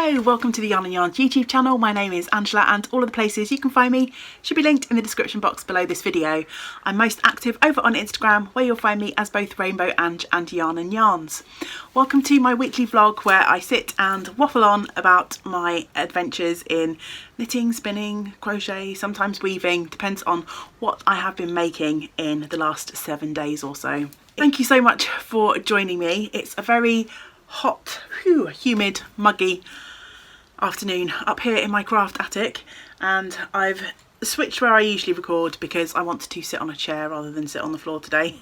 Hello, welcome to the Yarn and Yarns YouTube channel. My name is Angela and all of the places you can find me should be linked in the description box below this video. I'm most active over on Instagram where you'll find me as both Rainbow Ange and Yarn and Yarns. Welcome to my weekly vlog where I sit and waffle on about my adventures in knitting, spinning, crochet, sometimes weaving, depends on what I have been making in the last 7 days or so. Thank you so much for joining me. It's a very hot, humid, muggy afternoon up here in my craft attic, and I've switched where I usually record because I want to sit on a chair rather than sit on the floor today.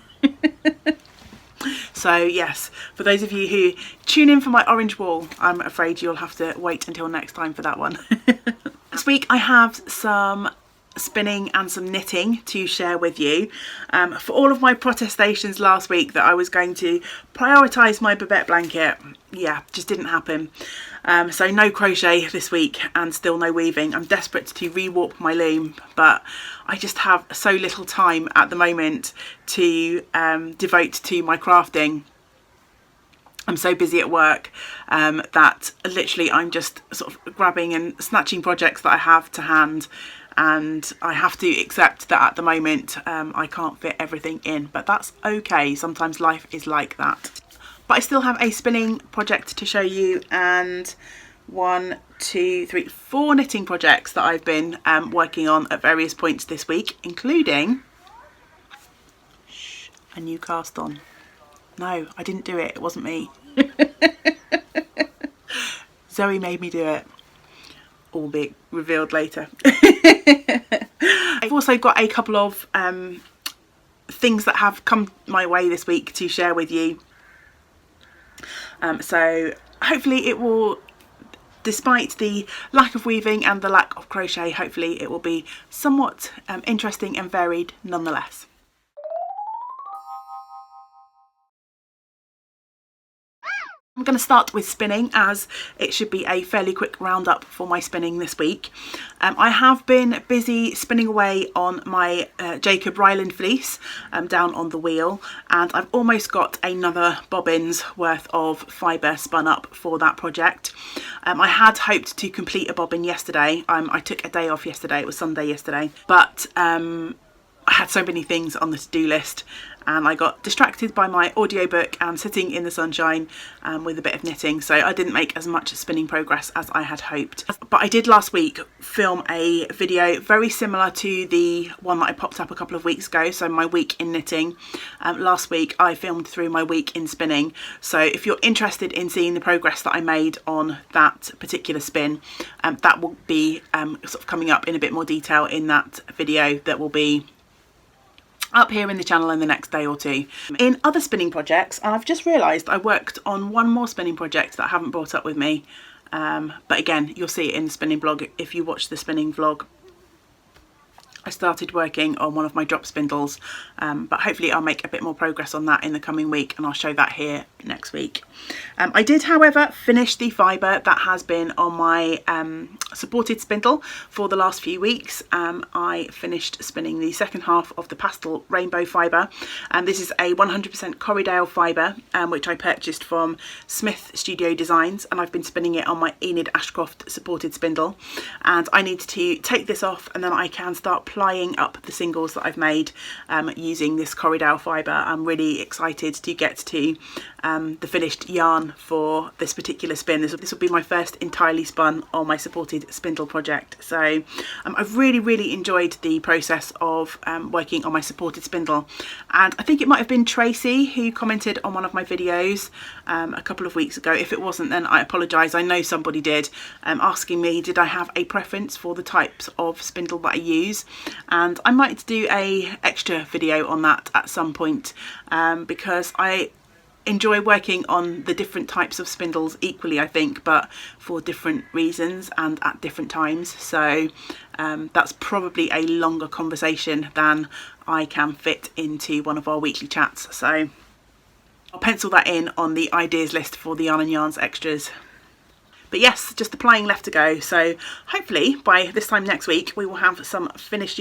So yes, for those of you who tune in for my orange wall, I'm afraid you'll have to wait until next time for that one. This week I have some spinning and some knitting to share with you. For all of my protestations last week that I was going to prioritise my Babette blanket, yeah, just didn't happen. So no crochet this week and still no weaving. I'm desperate to rewarp my loom, but I just have so little time at the moment to devote to my crafting. I'm so busy at work that literally I'm just sort of grabbing and snatching projects that I have to hand, and I have to accept that at the moment I can't fit everything in, but that's okay. Sometimes life is like that. But I still have a spinning project to show you, and 4 knitting projects that I've been working on at various points this week, including a new cast on. No, I didn't do it. It wasn't me. Zoe made me do it. All be revealed later. I've also got a couple of things that have come my way this week to share with you. So hopefully it will, despite the lack of weaving and the lack of crochet, hopefully it will be somewhat interesting and varied nonetheless. I'm going to start with spinning, as it should be a fairly quick roundup for my spinning this week. I have been busy spinning away on my Jacob Ryland fleece down on the wheel, and I've almost got another bobbin's worth of fibre spun up for that project. I had hoped to complete a bobbin yesterday. I took a day off yesterday, it was Sunday yesterday, but I had so many things on the to-do list and I got distracted by my audiobook and sitting in the sunshine with a bit of knitting, so I didn't make as much spinning progress as I had hoped. But I did last week film a video very similar to the one that I popped up a couple of weeks ago, so my week in knitting. Last week I filmed through my week in spinning, so if you're interested in seeing the progress that I made on that particular spin, that will be sort of coming up in a bit more detail in that video that will be up here in the channel in the next day or two. In other spinning projects, and I've just realised I worked on one more spinning project that I haven't brought up with me, but again you'll see it in the spinning vlog if you watch the spinning vlog. I started working on one of my drop spindles, but hopefully I'll make a bit more progress on that in the coming week, and I'll show that here next week. I did, however, finish the fibre that has been on my supported spindle for the last few weeks. I finished spinning the second half of the pastel rainbow fibre, and this is a 100% Corriedale fibre, which I purchased from Smith Studio Designs, and I've been spinning it on my Enid Ashcroft supported spindle, and I need to take this off and then I can start plying up the singles that I've made using this Corriedale fibre. I'm really excited to get to the finished yarn for this particular spin. This will be my first entirely spun on my supported spindle project, so I've really enjoyed the process of working on my supported spindle, and I think it might have been Tracy who commented on one of my videos a couple of weeks ago. If it wasn't, then I apologise. I know somebody did, asking me did I have a preference for the types of spindle that I use, and I might do a extra video on that at some point, because I enjoy working on the different types of spindles equally, I think, but for different reasons and at different times. So that's probably a longer conversation than I can fit into one of our weekly chats, so I'll pencil that in on the ideas list for the Yarn and Yarns extras. But yes, just the plying left to go, so hopefully by this time next week we will have some finished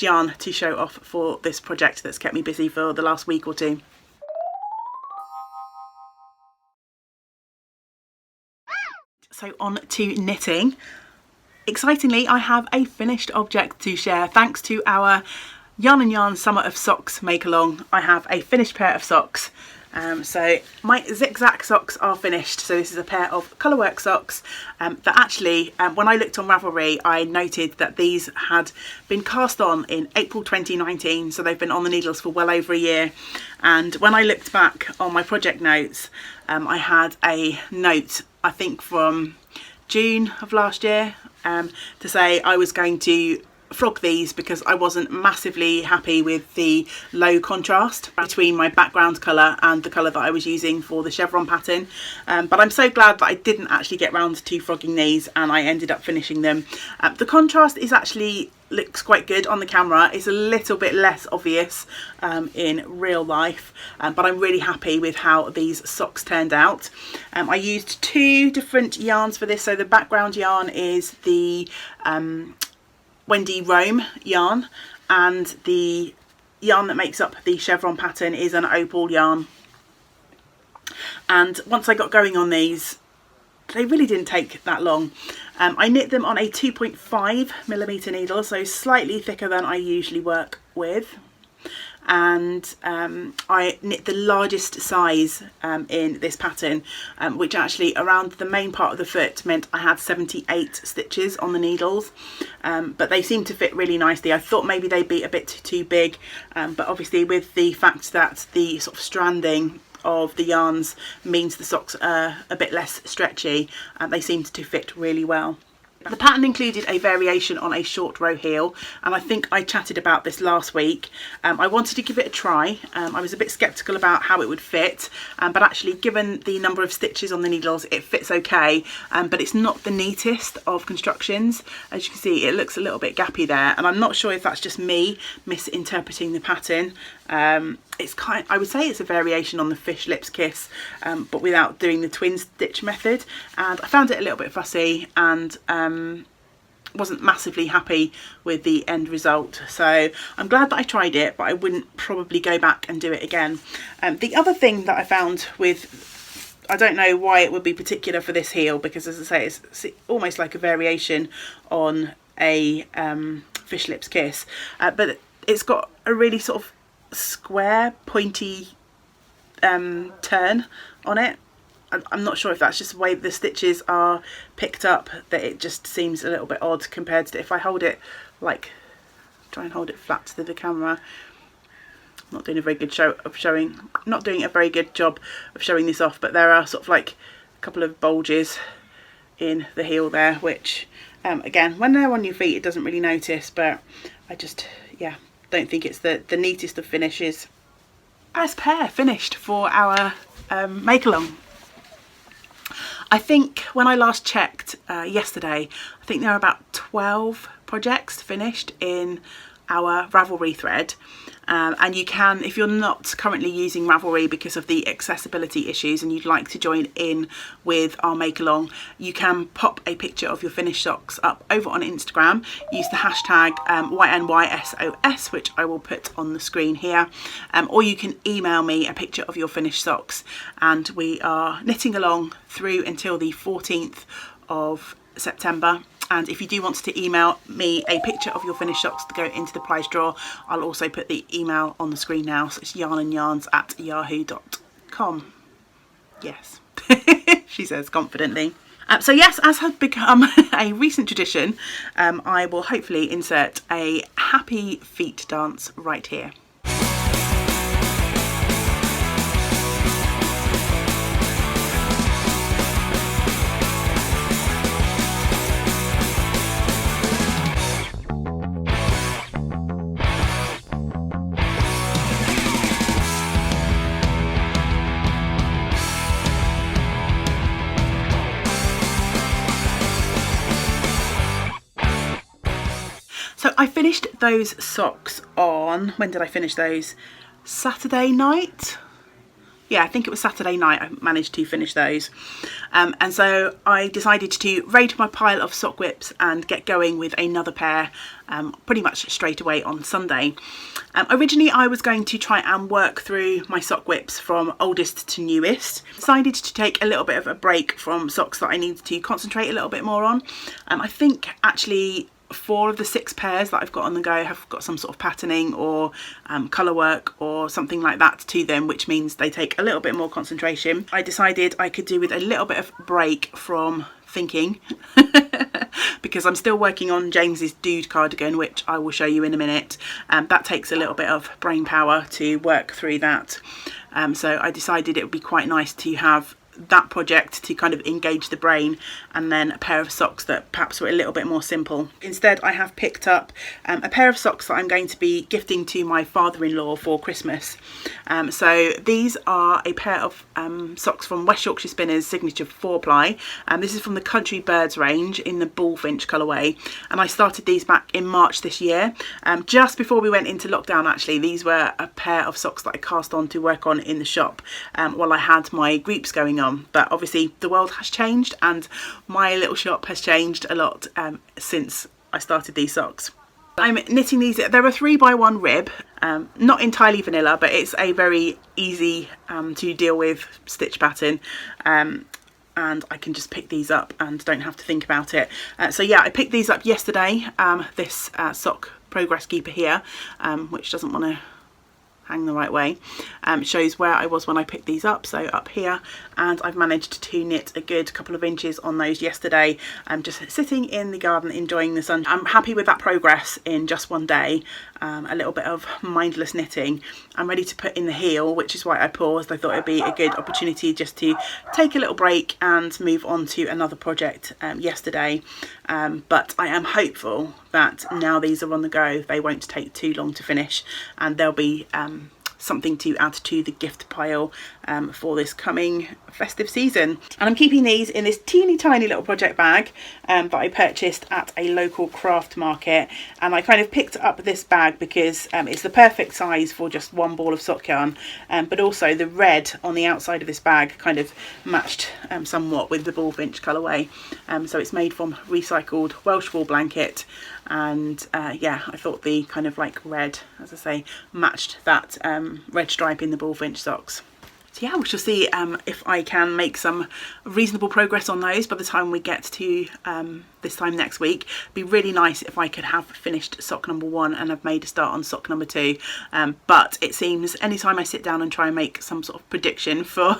yarn to show off for this project that's kept me busy for the last week or two. So on to knitting. Excitingly, I have a finished object to share. Thanks to our Yarn and Yarn Summer of Socks make along, I have a finished pair of socks. So my Zik Zak socks are finished. So this is a pair of colourwork socks that actually, when I looked on Ravelry, I noted that these had been cast on in April 2019. So they've been on the needles for well over a year. And when I looked back on my project notes, I had a note, I think from June of last year, to say I was going to flog these because I wasn't massively happy with the low contrast between my background colour and the colour that I was using for the chevron pattern. But I'm so glad that I didn't actually get round to frogging these and I ended up finishing them. The contrast is actually looks quite good on the camera. It's a little bit less obvious in real life, but I'm really happy with how these socks turned out. I used two different yarns for this. So the background yarn is the Wendy Rome yarn, and the yarn that makes up the chevron pattern is an opal yarn. And once I got going on these, they really didn't take that long. I knit them on a 2.5mm needle, so slightly thicker than I usually work with. And I knit the largest size in this pattern, which actually around the main part of the foot meant I had 78 stitches on the needles, but they seem to fit really nicely. I thought maybe they'd be a bit too big, but obviously with the fact that the sort of stranding of the yarns means the socks are a bit less stretchy, they seemed to fit really well. The pattern included a variation on a short row heel, and I think I chatted about this last week. I wanted to give it a try. I was a bit sceptical about how it would fit, but actually given the number of stitches on the needles it fits okay, but it's not the neatest of constructions. As you can see, it looks a little bit gappy there, and I'm not sure if that's just me misinterpreting the pattern. I would say it's a variation on the Fish Lips Kiss, but without doing the twin stitch method, and I found it a little bit fussy and wasn't massively happy with the end result. So I'm glad that I tried it, but I wouldn't probably go back and do it again. The other thing that I found with, I don't know why it would be particular for this heel, because as I say, it's almost like a variation on a Fish Lips Kiss, but it's got a really sort of square pointy turn on it. I'm not sure if that's just the way the stitches are picked up, that it just seems a little bit odd compared to if I hold it like, try and hold it flat to the camera. I'm not doing a very good job of showing this off, but there are sort of like a couple of bulges in the heel there, which again, when they're on your feet it doesn't really notice, but I just, yeah, don't think it's the neatest of finishes. As pair finished for our make along. I think when I last checked yesterday, I think there are about 12 projects finished in our Ravelry thread. And you can, if you're not currently using Ravelry because of the accessibility issues and you'd like to join in with our make along, you can pop a picture of your finished socks up over on Instagram. Use the hashtag YNYSOS, which I will put on the screen here, or you can email me a picture of your finished socks, and we are knitting along through until the 14th of September. And if you do want to email me a picture of your finished socks to go into the prize draw, I'll also put the email on the screen now. So it's yarnandyarns@yahoo.com. Yes, she says confidently. So yes, as has become a recent tradition, I will hopefully insert a happy feet dance right here. So I finished those socks on, when did I finish those? Saturday night? yeah, I think it was Saturday night I managed to finish those. And so I decided to raid my pile of sock whips and get going with another pair pretty much straight away on Sunday. Originally I was going to try and work through my sock whips from oldest to newest. Decided to take a little bit of a break from socks that I needed to concentrate a little bit more on. I think actually 4 of the 6 pairs that I've got on the go have got some sort of patterning or colour work or something like that to them, which means they take a little bit more concentration. I decided I could do with a little bit of break from thinking because I'm still working on James's dude cardigan, which I will show you in a minute. That takes a little bit of brain power to work through that. So I decided it would be quite nice to have that project to kind of engage the brain, and then a pair of socks that perhaps were a little bit more simple. Instead, I have picked up a pair of socks that I'm going to be gifting to my father-in-law for Christmas. So these are a pair of socks from West Yorkshire Spinners Signature 4-ply. This is from the Country Birds range in the Bullfinch colourway, and I started these back in March this year. Just before we went into lockdown, actually. These were a pair of socks that I cast on to work on in the shop while I had my groups going on. But obviously the world has changed and my little shop has changed a lot since I started these socks. I'm knitting these. They're a 3x1 rib, not entirely vanilla, but it's a very easy to deal with stitch pattern, and I can just pick these up and don't have to think about it. So yeah, I picked these up yesterday. This sock progress keeper here, which doesn't want to hang the right way, shows where I was when I picked these up, so up here, and I've managed to knit a good couple of inches on those yesterday. I'm just sitting in the garden enjoying the sun. I'm happy with that progress in just one day. A little bit of mindless knitting. I'm ready to put in the heel, which is why I paused. I thought it'd be a good opportunity just to take a little break and move on to another project yesterday. But I am hopeful that now these are on the go, they won't take too long to finish, and they'll be something to add to the gift pile for this coming festive season. And I'm keeping these in this teeny tiny little project bag that I purchased at a local craft market, and I kind of picked up this bag because it's the perfect size for just one ball of sock yarn, but also the red on the outside of this bag kind of matched somewhat with the Bullfinch colourway. So it's made from recycled Welsh wool blanket, and yeah, I thought the kind of like red, as I say, matched that red stripe in the Bullfinch socks. So yeah, we shall see if I can make some reasonable progress on those by the time we get to this time next week. It'd be really nice if I could have finished sock number 1 and have made a start on sock number 2. But it seems anytime I sit down and try and make some sort of prediction for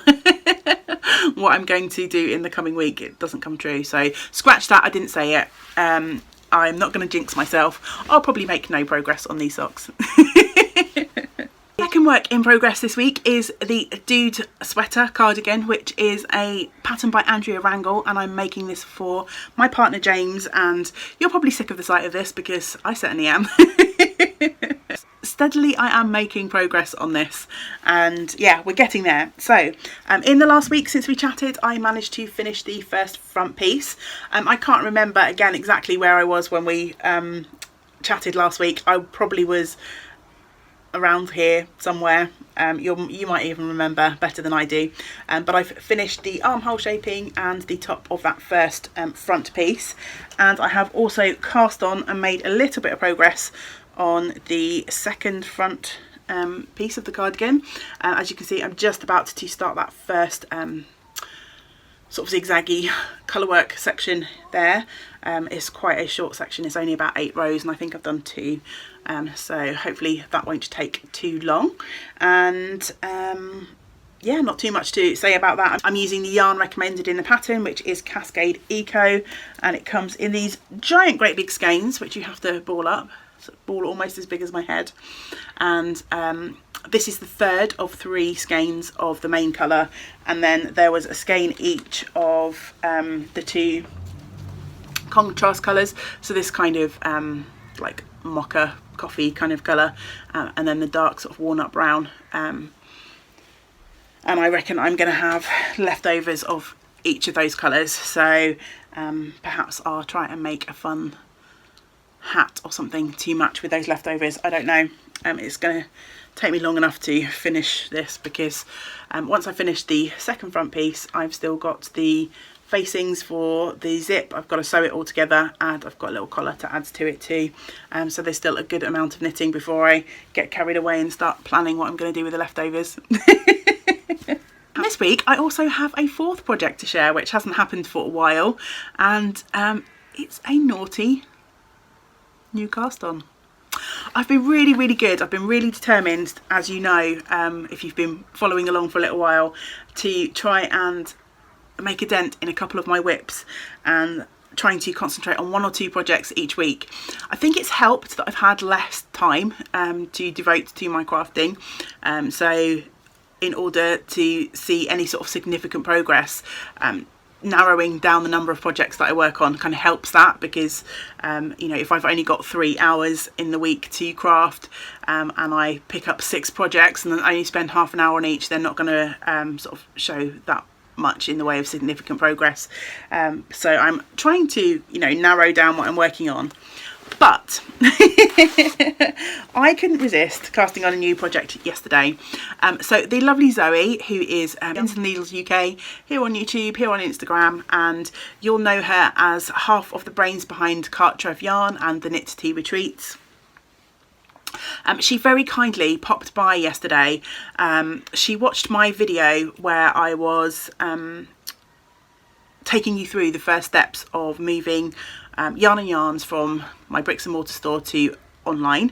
what I'm going to do in the coming week, it doesn't come true. So scratch that, I didn't say it. I'm not going to jinx myself. I'll probably make no progress on these socks. Second work in progress this week is the Dude Sweater cardigan, which is a pattern by Andrea Rangel, and I'm making this for my partner James, and you're probably sick of the sight of this because I certainly am. Steadily I am making progress on this, and yeah, we're getting there. So in the last week since we chatted, I managed to finish the first front piece. I can't remember again exactly where I was when we chatted last week. I probably was around here somewhere. You might even remember better than I do, but I've finished the armhole shaping and the top of that first front piece, and I have also cast on and made a little bit of progress on the second front piece of the cardigan. As you can see, I'm just about to start that first sort of zigzaggy colourwork section there. It's quite a short section, it's only about 8 rows, and I think I've done 2. So hopefully that won't take too long. And yeah, not too much to say about that. I'm using the yarn recommended in the pattern, which is Cascade Eco, and it comes in these giant great big skeins, which you have to ball up. So ball almost as big as my head. And this is the third of 3 skeins of the main colour, and then there was a skein each of the 2 contrast colours. So this kind of like mocha coffee kind of colour, and then the dark sort of walnut brown, and I reckon I'm going to have leftovers of each of those colours, so perhaps I'll try and make a fun hat or something to match with those leftovers. I don't know. It's going to take me long enough to finish this because once I finish the second front piece, I've still got the facings for the zip. I've got to sew it all together, and I've got a little collar to add to it too. So there's still a good amount of knitting before I get carried away and start planning what I'm going to do with the leftovers. This week I also have a fourth project to share, which hasn't happened for a while, and it's a naughty new cast on. I've been really good. I've been really determined, as you know, if you've been following along for a little while, to try and make a dent in a couple of my whips and trying to concentrate on 1 or 2 projects each week. I think it's helped that I've had less time to devote to my crafting, so in order to see any sort of significant progress, narrowing down the number of projects that I work on kind of helps that, because you know, if I've only got 3 hours in the week to craft and I pick up 6 projects and then only spend half an hour on each, they're not going to sort of show that much in the way of significant progress. So I'm trying to, you know, narrow down what I'm working on. But I couldn't resist casting on a new project yesterday. So the lovely Zoe, who is Pins and Needles UK, here on YouTube, here on Instagram, and you'll know her as half of the brains behind Cart Trev Yarn and the Knit Tea Retreats. She very kindly popped by yesterday. She watched my video where I was taking you through the first steps of moving Yarn and Yarns from my bricks and mortar store to online,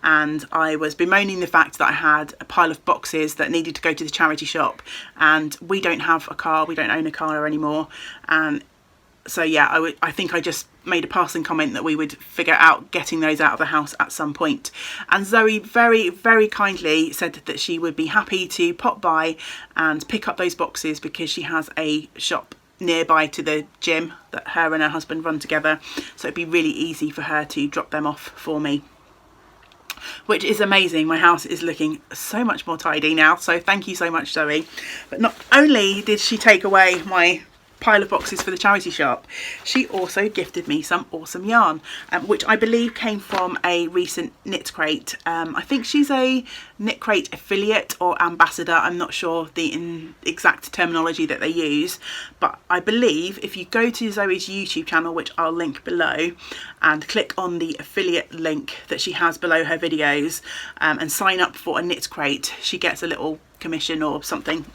and I was bemoaning the fact that I had a pile of boxes that needed to go to the charity shop, and we don't have a car, we don't own a car anymore, and so yeah, I think I just made a passing comment that we would figure out getting those out of the house at some point. And Zoe very kindly said that she would be happy to pop by and pick up those boxes, because she has a shop nearby to the gym that her and her husband run together, so it'd be really easy for her to drop them off for me, which is amazing. My house is looking so much more tidy now, so thank you so much, Zoe. But not only did she take away my pile of boxes for the charity shop, she also gifted me some awesome yarn, which I believe came from a recent Knit Crate. I think she's a Knit Crate affiliate or ambassador. I'm not sure the exact terminology that they use, but I believe if you go to Zoe's YouTube channel, which I'll link below, and click on the affiliate link that she has below her videos, and sign up for a Knit Crate, she gets a little commission or something.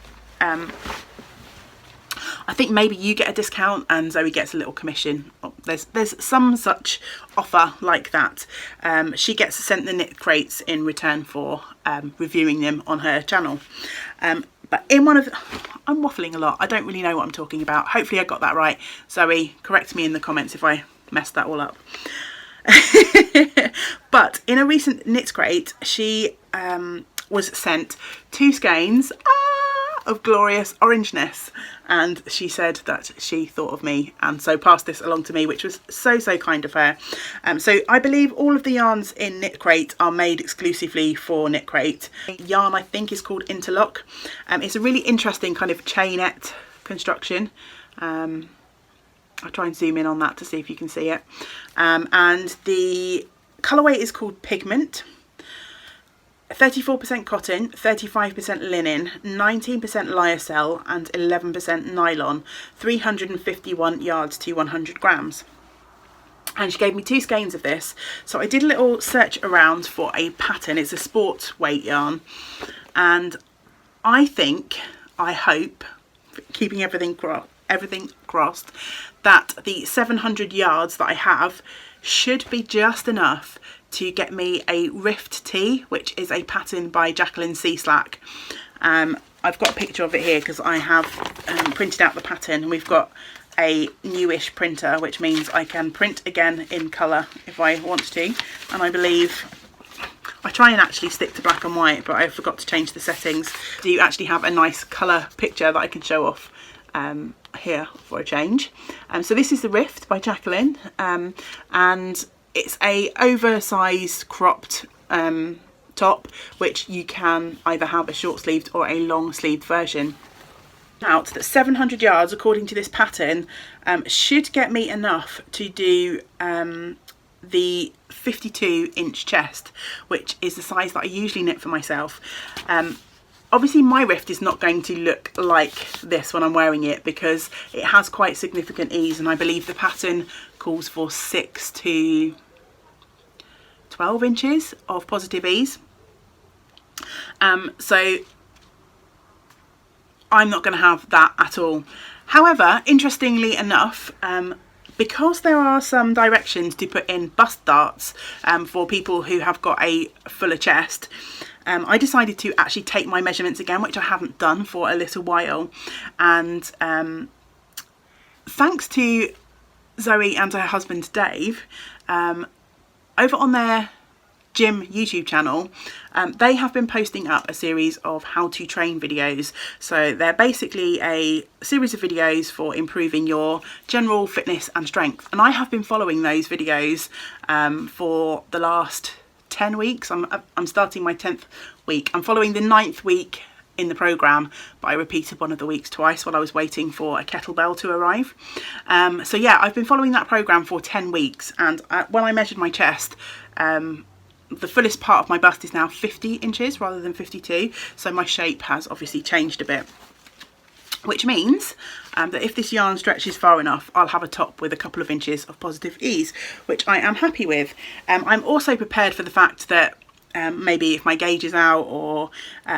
I think maybe you get a discount and Zoe gets a little commission. There's some such offer like that. She gets sent the Knit Crates in return for reviewing them on her channel. But in one of I'm waffling a lot. I don't really know what I'm talking about. Hopefully I got that right. Zoe, correct me in the comments if I messed that all up. But in a recent Knit Crate, she was sent 2 skeins of glorious orangeness, and she said that she thought of me and so passed this along to me, which was so kind of her. So I believe all of the yarns in Knit Crate are made exclusively for Knit Crate. Yarn I think is called Interlock. It's a really interesting kind of chainette construction. I'll try and zoom in on that to see if you can see it. And the colourway is called Pigment. 34% cotton, 35% linen, 19% lyocell and 11% nylon, 351 yards to 100 grams. And she gave me 2 skeins of this, so I did a little search around for a pattern. It's a sport weight yarn, and I hope, keeping everything crossed, that the 700 yards that I have should be just enough to get me a Rift tee, which is a pattern by Jacqueline C. Slack. I've got a picture of it here because I have printed out the pattern, and we've got a newish printer, which means I can print again in colour if I want to. And I believe I try and actually stick to black and white, but I forgot to change the settings. So you actually have a nice colour picture that I can show off here for a change. So this is the Rift by Jacqueline, and it's a oversized cropped top, which you can either have a short sleeved or a long sleeved version. Out that 700 yards according to this pattern should get me enough to do the 52-inch chest, which is the size that I usually knit for myself. Obviously my rift is not going to look like this when I'm wearing it because it has quite significant ease, and I believe the pattern calls for 6 to 12 inches of positive ease. So I'm not going to have that at all. However, interestingly enough, because there are some directions to put in bust darts for people who have got a fuller chest, I decided to actually take my measurements again, which I haven't done for a little while. And thanks to Zoe and her husband Dave, over on their gym YouTube channel, they have been posting up a series of how to train videos. So they're basically a series of videos for improving your general fitness and strength, and I have been following those videos for the last 10 weeks. I'm starting my 10th week. I'm following the 9th week in the program, but I repeated one of the weeks twice while I was waiting for a kettlebell to arrive. So yeah, I've been following that program for 10 weeks, and when I measured my chest, the fullest part of my bust is now 50 inches rather than 52, so my shape has obviously changed a bit, which means that if this yarn stretches far enough, I'll have a top with a couple of inches of positive ease, which I am happy with. I'm also prepared for the fact that maybe if my gauge is out or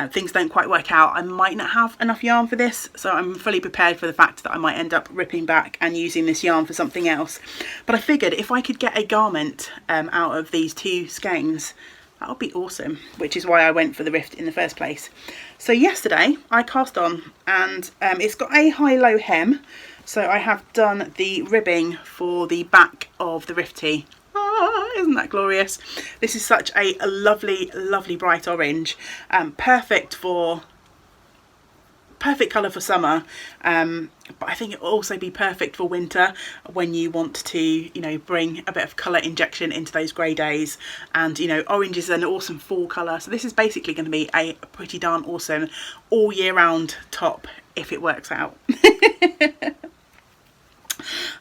things don't quite work out, I might not have enough yarn for this, so I'm fully prepared for the fact that I might end up ripping back and using this yarn for something else. But I figured if I could get a garment out of these two skeins, that would be awesome, which is why I went for the rift in the first place. So yesterday I cast on, and it's got a high-low hem, so I have done the ribbing for the back of the rift tee. Isn't that glorious? This is such a lovely, lovely bright orange, perfect colour for summer, but I think it will also be perfect for winter when you want to, you know, bring a bit of colour injection into those grey days. And you know, orange is an awesome fall colour, so this is basically going to be a pretty darn awesome all year round top if it works out.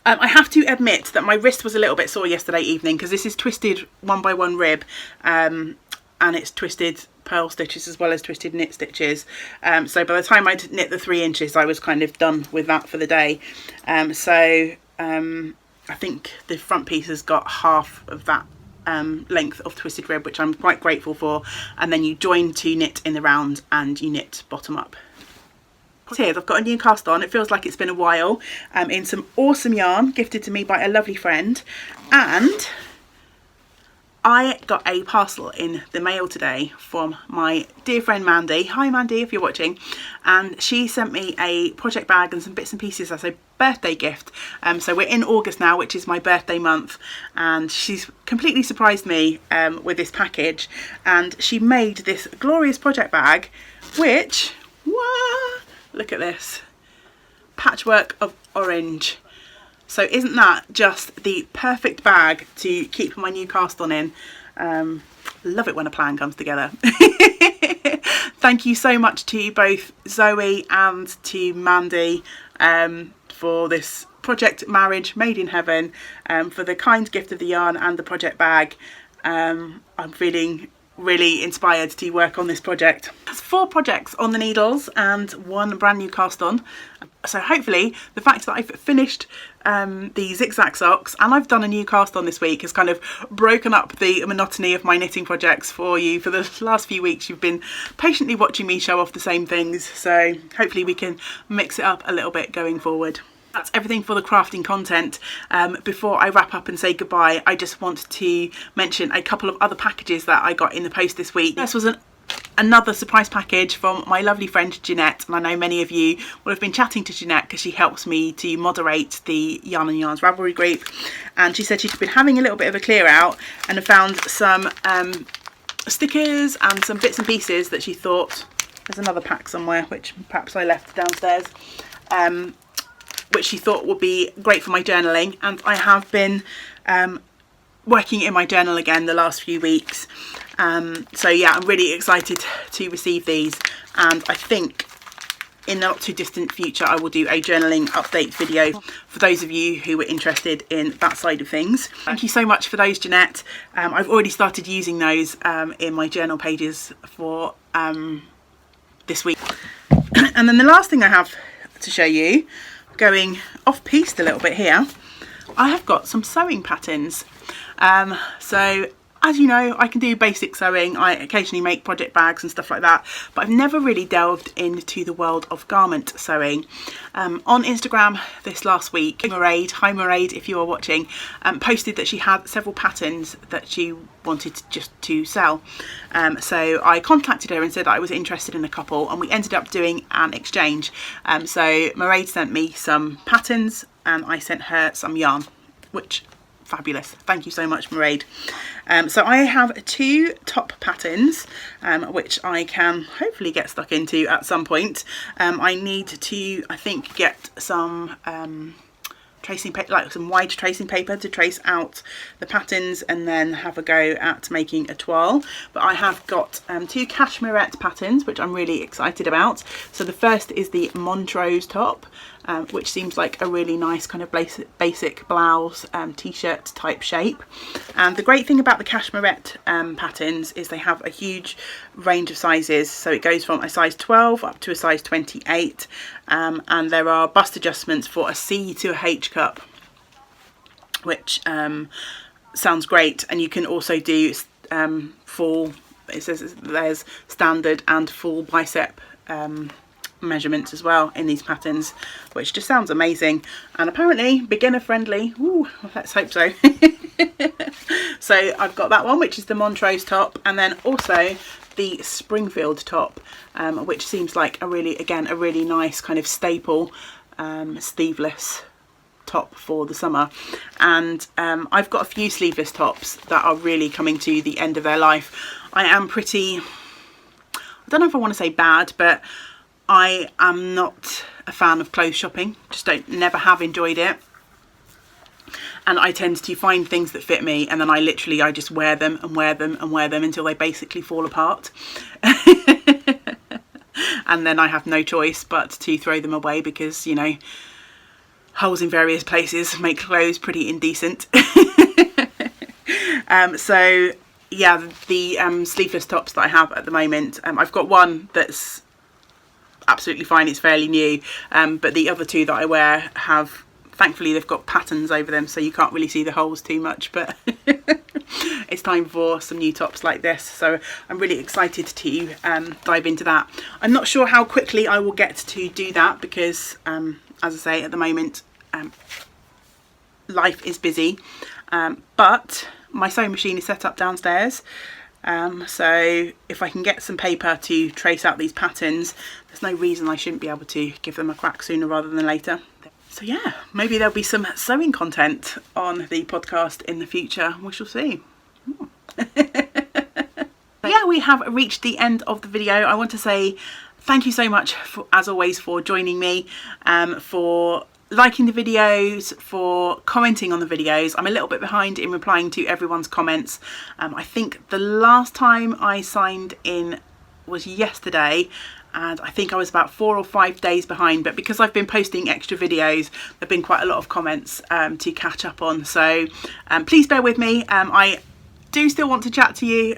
I have to admit that my wrist was a little bit sore yesterday evening because this is twisted 1x1 rib, and it's twisted purl stitches as well as twisted knit stitches. So by the time I'd knit the 3 inches, I was kind of done with that for the day. I think the front piece has got half of that length of twisted rib, which I'm quite grateful for. And then you join to knit in the round and you knit bottom up. Here I've got a new cast on. It feels like it's been a while, in some awesome yarn gifted to me by a lovely friend, and I got a parcel in the mail today from my dear friend Mandy. Hi Mandy, if you're watching. And she sent me a project bag and some bits and pieces as a birthday gift. So we're in August now, which is my birthday month, and she's completely surprised me with this package, and she made this glorious project bag, which, what? Look at this patchwork of orange. So isn't that just the perfect bag to keep my new cast on in? Love it when a plan comes together. Thank you so much to both Zoe and to Mandy for this project marriage made in heaven, for the kind gift of the yarn and the project bag. I'm feeling really inspired to work on this project. There's 4 projects on the needles and 1 brand new cast on. So hopefully the fact that I've finished the Zik Zak Socks and I've done a new cast on this week has kind of broken up the monotony of my knitting projects for you. For the last few weeks you've been patiently watching me show off the same things, so hopefully we can mix it up a little bit going forward. That's everything for the crafting content. Before I wrap up and say goodbye, I just want to mention a couple of other packages that I got in the post this week. This was another surprise package from my lovely friend Jeanette, and I know many of you will have been chatting to Jeanette because she helps me to moderate the Yarn and Yarns Ravelry group, and she said she'd been having a little bit of a clear out and had found some stickers and some bits and pieces that she thought, there's another pack somewhere which perhaps I left downstairs, which she thought would be great for my journaling. And I have been working in my journal again the last few weeks, so yeah, I'm really excited to receive these, and I think in the not too distant future, I will do a journaling update video for those of you who were interested in that side of things. Thank you so much for those, Jeanette. I've already started using those in my journal pages for this week. And then the last thing I have to show you, going off piste a little bit here, I have got some sewing patterns. So as you know, I can do basic sewing. I occasionally make project bags and stuff like that, but I've never really delved into the world of garment sewing. On Instagram this last week, Mairead, hi Mairead if you are watching, posted that she had several patterns that she wanted just to sell. So I contacted her and said that I was interested in a couple, and we ended up doing an exchange. So Mairead sent me some patterns and I sent her some yarn, which fabulous. Thank you so much, Mairead. So I have 2 top patterns which I can hopefully get stuck into at some point. I need to, I think, get some tracing paper, like some wide tracing paper, to trace out the patterns and then have a go at making a toile. But I have got 2 cashmerette patterns which I'm really excited about. So the first is the Montrose top, which seems like a really nice kind of basic blouse t-shirt type shape. And the great thing about the cashmerette patterns is they have a huge range of sizes. So it goes from a size 12 up to a size 28, and there are bust adjustments for a C to a H cup, which sounds great. And you can also do full, it says there's standard and full bicep measurements as well in these patterns, which just sounds amazing, and apparently beginner friendly. Ooh, let's hope so. So I've got that one, which is the Montrose top, and then also the Springfield top, which seems like a really nice kind of staple sleeveless top for the summer. And I've got a few sleeveless tops that are really coming to the end of their life. I am pretty, I don't know if I want to say bad, but I am not a fan of clothes shopping. Just never have enjoyed it. And I tend to find things that fit me, and then I just wear them and wear them and wear them until they basically fall apart. And then I have no choice but to throw them away because, you know, holes in various places make clothes pretty indecent. So yeah, the sleeveless tops that I have at the moment, I've got one that's absolutely fine, it's fairly new, but the other 2 that I wear have, thankfully they've got patterns over them so you can't really see the holes too much, but it's time for some new tops like this, so I'm really excited to dive into that. I'm not sure how quickly I will get to do that because as I say, at the moment life is busy, but my sewing machine is set up downstairs. So if I can get some paper to trace out these patterns, there's no reason I shouldn't be able to give them a crack sooner rather than later. So yeah, maybe there'll be some sewing content on the podcast in the future. We shall see. Yeah, we have reached the end of the video. I want to say thank you so much, as always, for joining me, for liking the videos, for commenting on the videos. I'm a little bit behind in replying to everyone's comments. I think the last time I signed in was yesterday, and I think I was about 4 or 5 days behind, but because I've been posting extra videos, there have been quite a lot of comments to catch up on, so please bear with me. I do still want to chat to you.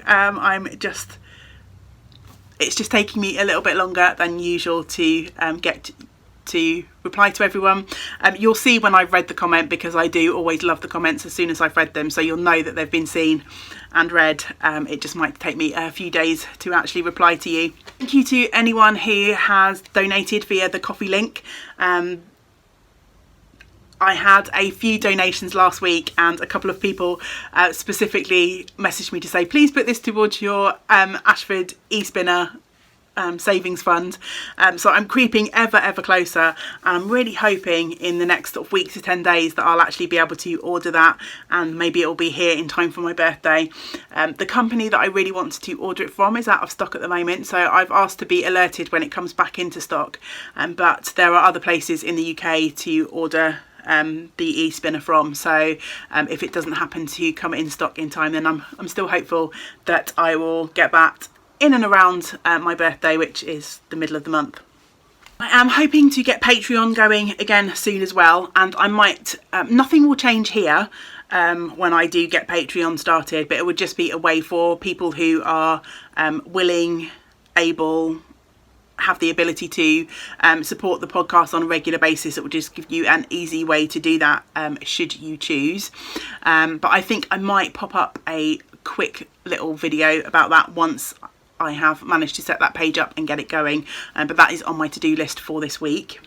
It's just taking me a little bit longer than usual to get to reply to everyone. You'll see when I've read the comment, because I do always love the comments as soon as I've read them, so you'll know that they've been seen and read. It just might take me a few days to actually reply to you. Thank you to anyone who has donated via the Coffee link. I had a few donations last week, and a couple of people specifically messaged me to say, please put this towards your Ashford e-spinner savings fund. So I'm creeping ever closer, and I'm really hoping in the next sort of week to 10 days that I'll actually be able to order that, and maybe it'll be here in time for my birthday. The company that I really wanted to order it from is out of stock at the moment, so I've asked to be alerted when it comes back into stock, but there are other places in the UK to order the e-spinner from, so if it doesn't happen to come in stock in time, then I'm still hopeful that I will get that in and around my birthday, which is the middle of the month. I am hoping to get Patreon going again soon as well, and I might, nothing will change here when I do get Patreon started, but it would just be a way for people who are willing, able, have the ability to support the podcast on a regular basis. It will just give you an easy way to do that should you choose. But I think I might pop up a quick little video about that once I have managed to set that page up and get it going, but that is on my to-do list for this week.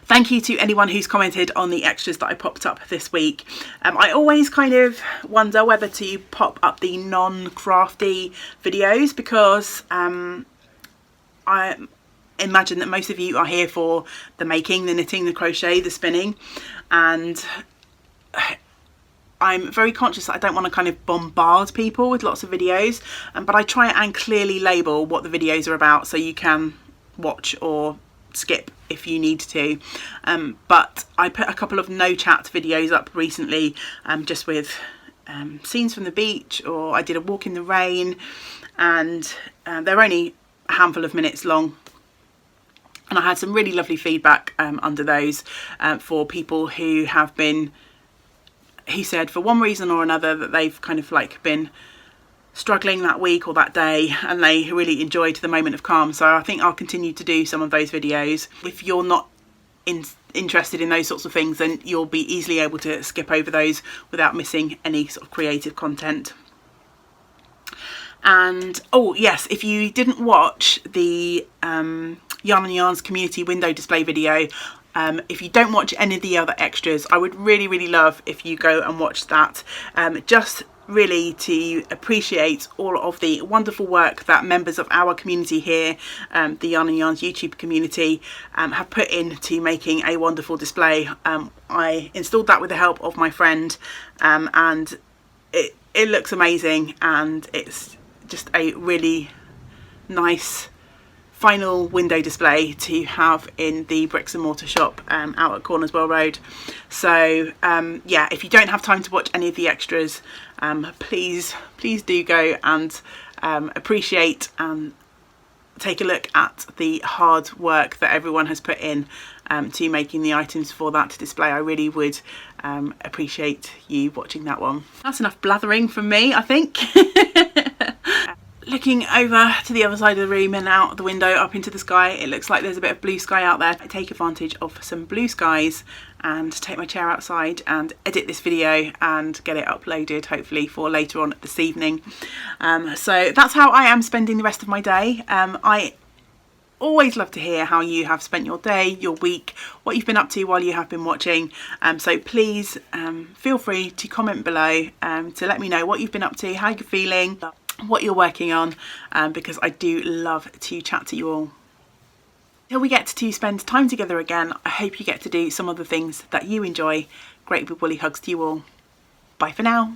Thank you to anyone who's commented on the extras that I popped up this week. I always kind of wonder whether to pop up the non-crafty videos, because I imagine that most of you are here for the making, the knitting, the crochet, the spinning, and I'm very conscious that I don't want to kind of bombard people with lots of videos, but I try and clearly label what the videos are about so you can watch or skip if you need to. But I put a couple of no chat videos up recently, just with scenes from the beach, or I did a walk in the rain, and they're only a handful of minutes long. And I had some really lovely feedback under those for people who have been, he said, for one reason or another, that they've kind of like been struggling that week or that day, and they really enjoyed the moment of calm. So I think I'll continue to do some of those videos. If you're not interested in those sorts of things, then you'll be easily able to skip over those without missing any sort of creative content. And oh yes, if you didn't watch the Yarn and Yarns community window display video, if you don't watch any of the other extras, I would really love if you go and watch that, just really to appreciate all of the wonderful work that members of our community here, the Yarn and Yarns YouTube community, have put into making a wonderful display. I installed that with the help of my friend, and it looks amazing, and it's just a really nice final window display to have in the bricks and mortar shop out at Cornerswell Road. So yeah, if you don't have time to watch any of the extras, please do go and appreciate and take a look at the hard work that everyone has put in to making the items for that display. I really would appreciate you watching that one. That's enough blathering from me, I think. Looking over to the other side of the room and out the window up into the sky, it looks like there's a bit of blue sky out there. I take advantage of some blue skies and take my chair outside and edit this video and get it uploaded, hopefully for later on this evening. So that's how I am spending the rest of my day. I always love to hear how you have spent your day, your week, what you've been up to while you have been watching. So please feel free to comment below to let me know what you've been up to, how you're feeling, what you're working on, because I do love to chat to you all. Till we get to spend time together again, I hope you get to do some of the things that you enjoy. Great big woolly hugs to you all. Bye for now.